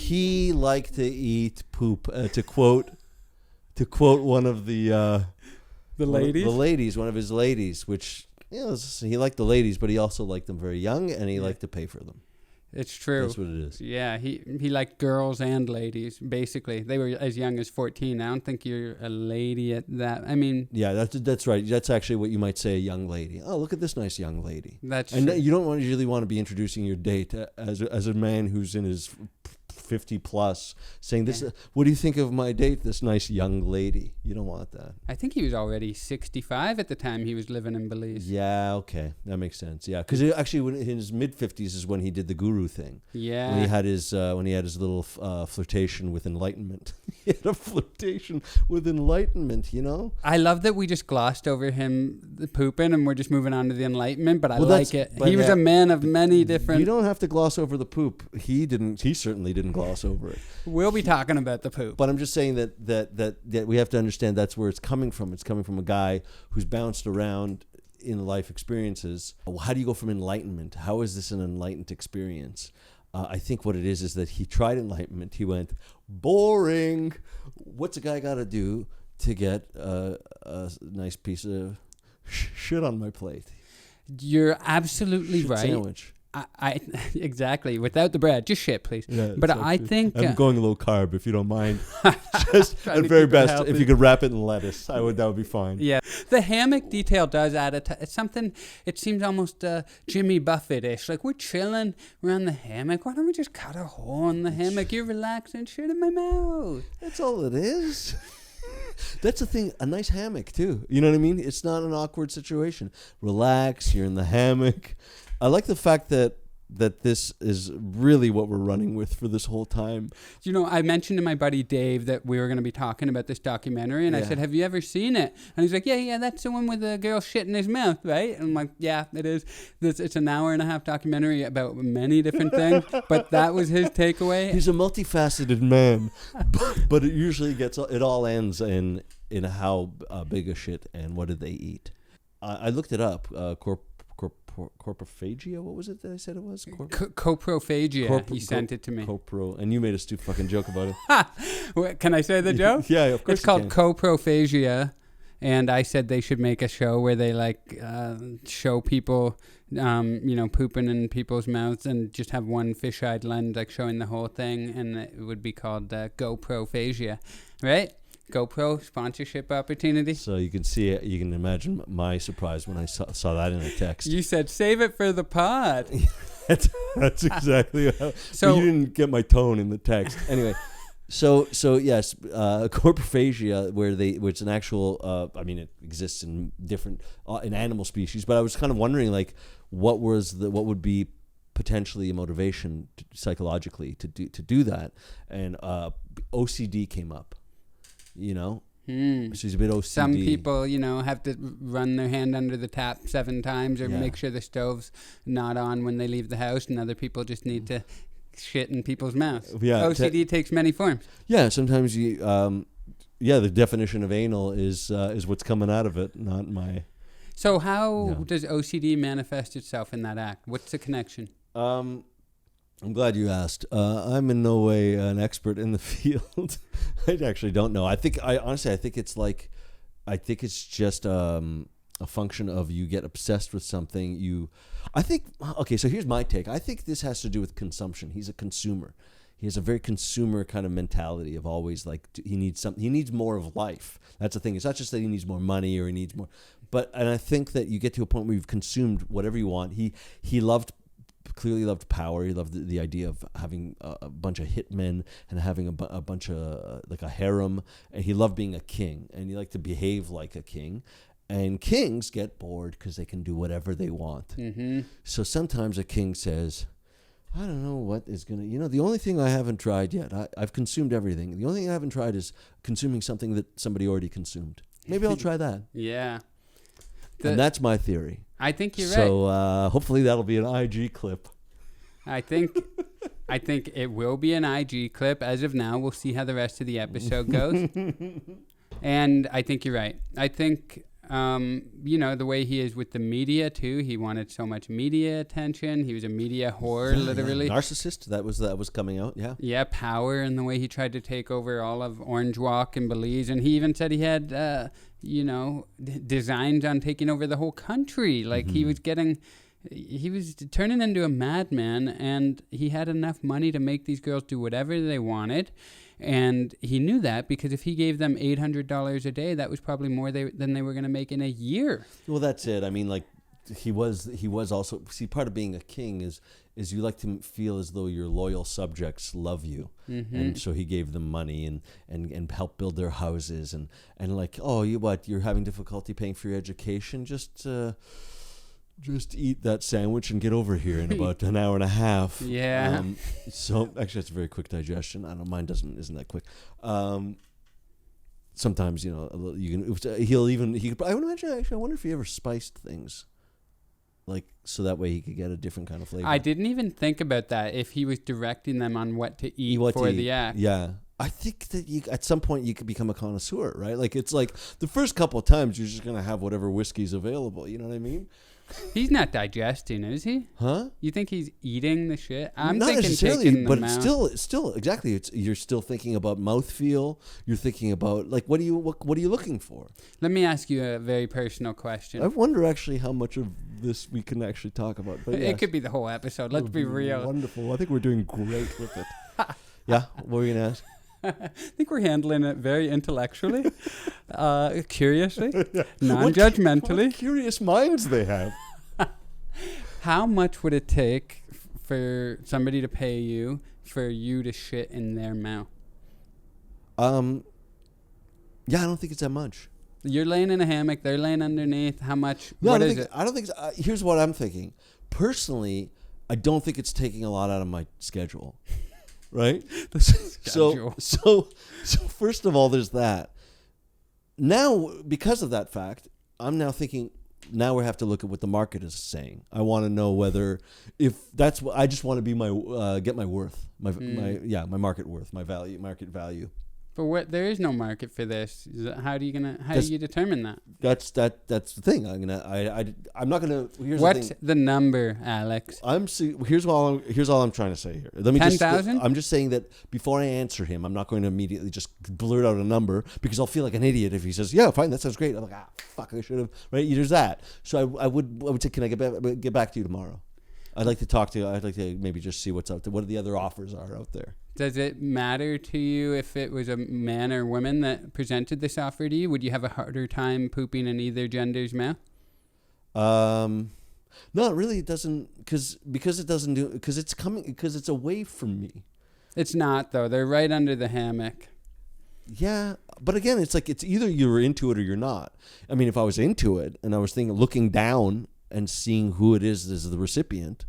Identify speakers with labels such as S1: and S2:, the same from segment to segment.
S1: he liked to eat poop. To quote one of the ladies, one of his ladies, which he liked the ladies, but he also liked them very young, and he liked to pay for them.
S2: It's true.
S1: That's what it is.
S2: Yeah, he liked girls and ladies, basically. They were as young as 14. I don't think you're a lady at that. I mean...
S1: Yeah, that's right. That's actually what you might say, a young lady. Oh, look at this nice young lady.
S2: That's
S1: and
S2: true.
S1: You don't really want to be introducing your date as a man who's in his 50 plus, saying this. What do you think of my date? This nice young lady. You don't want that.
S2: I think he was already 65 at the time he was living in Belize.
S1: Yeah, okay, that makes sense. Yeah, because actually, in his mid 50s is when he did the guru thing.
S2: Yeah,
S1: when he had his little flirtation with enlightenment. He had a flirtation with enlightenment.
S2: I love that we just glossed over him pooping and we're just moving on to the enlightenment. But I like it. He was a man of many different.
S1: You don't have to gloss over the poop. He didn't. He certainly didn't gloss over it.
S2: We'll be talking about the poop.
S1: But I'm just saying that we have to understand that's where it's coming from. It's coming from a guy who's bounced around in life experiences. How do you go from enlightenment? How is this an enlightened experience? I think what it is that he tried enlightenment. He went, boring. What's a guy got to do to get a nice piece of shit on my plate?
S2: You're absolutely right.
S1: Sandwich.
S2: I exactly, without the bread, just shit, please.
S1: Yeah,
S2: but I think
S1: I'm going low carb, if you don't mind. Just at very best, if you could wrap it in lettuce, that would be fine.
S2: Yeah, the hammock detail does add it's something. It seems almost Jimmy Buffett-ish. Like, we're chilling, we're on the hammock. Why don't we just cut a hole in the hammock? You're relaxing, shit in my mouth.
S1: That's all it is. That's the thing, a nice hammock too. You know what I mean? It's not an awkward situation. Relax, you're in the hammock. I like the fact that this is really what we're running with for this whole time.
S2: I mentioned to my buddy Dave that we were going to be talking about this documentary, and I said, have you ever seen it? And he's like, yeah, that's the one with the girl shit in his mouth, right? And I'm like, yeah, it is. It's an hour and a half documentary about many different things, but that was his takeaway.
S1: He's a multifaceted man, but it usually it all ends in how big a shit and what did they eat. I looked it up, Corpophagia? What was it that I said it was?
S2: Coprophagia. He sent it to me.
S1: And you made a stupid fucking joke about
S2: it. Can I say the joke?
S1: Yeah, of course.
S2: It's called coprophagia, and I said they should make a show where they show people, pooping in people's mouths, and just have one fish-eyed lens showing the whole thing, and it would be called GoProphagia, right? GoPro sponsorship opportunity.
S1: So you can see it. You can imagine my surprise when I saw that in a text.
S2: You said, save it for the pod.
S1: that's exactly how. So you didn't get my tone in the text. Anyway, so yes, corpophagia, where it's an actual. It exists in different in animal species. But I was kind of wondering, what would be potentially a motivation psychologically to do that, and OCD came up. She's a bit OCD.
S2: Some people, have to run their hand under the tap 7 times or make sure the stove's not on when they leave the house, and other people just need to shit in people's mouths. Yeah, OCD takes many forms.
S1: Yeah, sometimes you, the definition of anal is what's coming out of it, not my.
S2: So how does OCD manifest itself in that act? What's the connection?
S1: I'm glad you asked. I'm in no way an expert in the field. I actually don't know. I think it's just a function of you get obsessed with something. So here's my take. I think this has to do with consumption. He's a consumer. He has a very consumer kind of mentality of always he needs something. He needs more of life. That's the thing. It's not just that he needs more money or he needs more, and I think that you get to a point where you've consumed whatever you want. He clearly loved power. He loved the idea of having a bunch of hitmen and having a bunch of a harem. And he loved being a king, and he liked to behave like a king. And kings get bored because they can do whatever they want. Mm-hmm. So sometimes a king says, I don't know what is going to, the only thing I haven't tried yet, I've consumed everything. The only thing I haven't tried is consuming something that somebody already consumed. Maybe I'll try that.
S2: Yeah.
S1: And that's my theory.
S2: I think you're right.
S1: So hopefully that'll be an IG clip.
S2: I think it will be an IG clip. As of now, we'll see how the rest of the episode goes. And I think you're right. I think The way he is with the media too. He wanted so much media attention. He was a media whore, literally.
S1: Narcissist. That was coming out. Yeah.
S2: Yeah, power, and the way he tried to take over all of Orange Walk and Belize, and he even said he had, designs on taking over the whole country. Like he was turning into a madman, and he had enough money to make these girls do whatever they wanted. And he knew that because if he gave them $800 a day, that was probably more than they were going to make in a year.
S1: Well, that's it. I mean, like he was also, see, part of being a king is you like to feel as though your loyal subjects love you. And so he gave them money and helped build their houses and like, oh, you're having difficulty paying for your education? Just eat that sandwich and get over here in about an hour and a half.
S2: Yeah.
S1: So actually, it's a very quick digestion. I don't know, mine isn't that quick. Sometimes you can. He could. I would imagine. Actually, I wonder if he ever spiced things, like so that way he could get a different kind of flavor.
S2: I didn't even think about that. If he was directing them on what to eat for the act.
S1: Yeah. I think that at some point you could become a connoisseur, right? Like it's like the first couple of times you're just gonna have whatever whiskey's available. You know what I mean?
S2: He's not digesting, is he?
S1: Huh?
S2: You think he's eating the shit? I'm
S1: not
S2: thinking
S1: necessarily,
S2: taking the
S1: but
S2: mouth.
S1: it's still exactly. You're still thinking about mouthfeel. You're thinking about like what are you looking for?
S2: Let me ask you a very personal question.
S1: I wonder actually how much of this we can actually talk about. But
S2: it could be the whole episode. Let's be real.
S1: Wonderful. I think we're doing great with it. Yeah. What were you gonna ask?
S2: I think we're handling it very intellectually, curiously, non-judgmentally.
S1: What curious minds they have.
S2: How much would it take for somebody to pay you for you to shit in their mouth?
S1: Yeah, I don't think it's that much.
S2: You're laying in a hammock. They're laying underneath. How much?
S1: No,
S2: what is it?
S1: I don't think. Here's what I'm thinking. Personally, I don't think it's taking a lot out of my schedule. Right? So first of all, there's that. Now, because of that fact, I'm now thinking, now we have to look at what the market is saying. I want to know whether, if that's what, I just want to be get my worth, my market worth, market value.
S2: But there is no market for this. How do you determine that?
S1: That's the thing. I'm not gonna.
S2: What's the number, Alex?
S1: Here's all I'm trying to say here. Let me
S2: 10,000.
S1: I'm just saying that before I answer him, I'm not going to immediately just blurt out a number because I'll feel like an idiot if he says, "Yeah, fine, that sounds great." I'm like, fuck, I should have. Right? There's that. So I would say, can I get back to you tomorrow? I'd like to talk to you. I'd like to maybe just see what's out there. What the other offers are out there.
S2: Does it matter to you if it was a man or woman that presented this offer to you? Would you have a harder time pooping in either gender's mouth?
S1: No, it really doesn't. Because it's away from me.
S2: It's not though. They're right under the hammock.
S1: Yeah, but again, it's like it's either you're into it or you're not. I mean, if I was into it and I was looking down and seeing who it is as the recipient,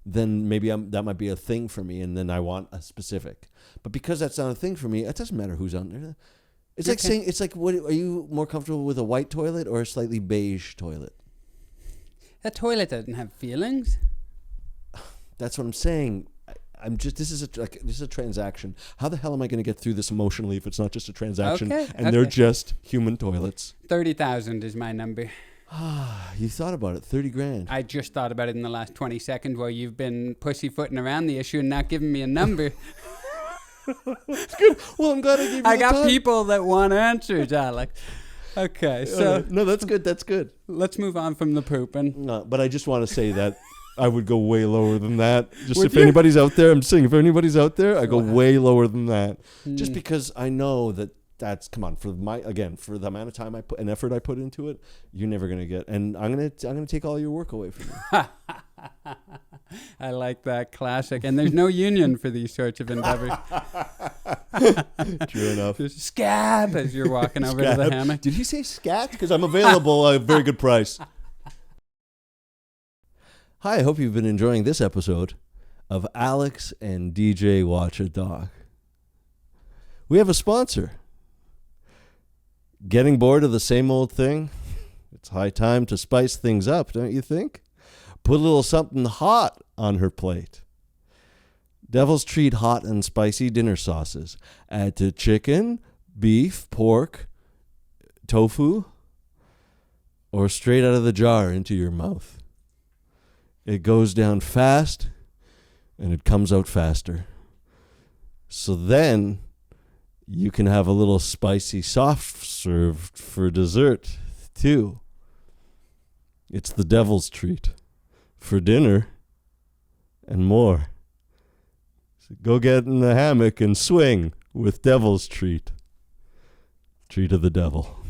S1: then maybe that might be a thing for me, and then I want a specific. But because that's not a thing for me, it doesn't matter who's on there. It's like saying, what are you more comfortable with, a white toilet or a slightly beige toilet?
S2: A toilet doesn't have feelings.
S1: That's what I'm saying. This is a transaction. How the hell am I going to get through this emotionally if it's not just a transaction they're just human toilets?
S2: 30,000 is my number.
S1: You thought about it, 30 grand.
S2: I just thought about it in the last 20 seconds while you've been pussyfooting around the issue and not giving me a number.
S1: It's good. Well, I'm glad I gave you
S2: I got people that want answers, Alex. Okay, so...
S1: No, that's good. That's good.
S2: Let's move on from the pooping.
S1: No, but I just want to say that I would go way lower than that. Anybody's out there, I'm saying, if anybody's out there, I go way lower than that. Just because I know that's come on, for the amount of time and effort I put into it, you're never gonna get, and I'm gonna take all your work away from you.
S2: I like that, classic. And there's no union for these sorts of endeavors.
S1: True enough.
S2: Just scab as you're walking over to the hammock.
S1: Did he say scat? Because I'm available at a very good price. Hi, I hope you've been enjoying this episode of Alex and DJ Watch a Doc. We have a sponsor. Getting bored of the same old thing? It's high time to spice things up, don't you think? Put a little something hot on her plate. Devil's Treat hot and spicy dinner sauces. Add to chicken, beef, pork, tofu, or straight out of the jar into your mouth. It goes down fast and it comes out faster. So then you can have a little spicy soft serve for dessert too. It's the devil's treat for dinner and more. So go get in the hammock and swing with devil's treat. Treat of the devil.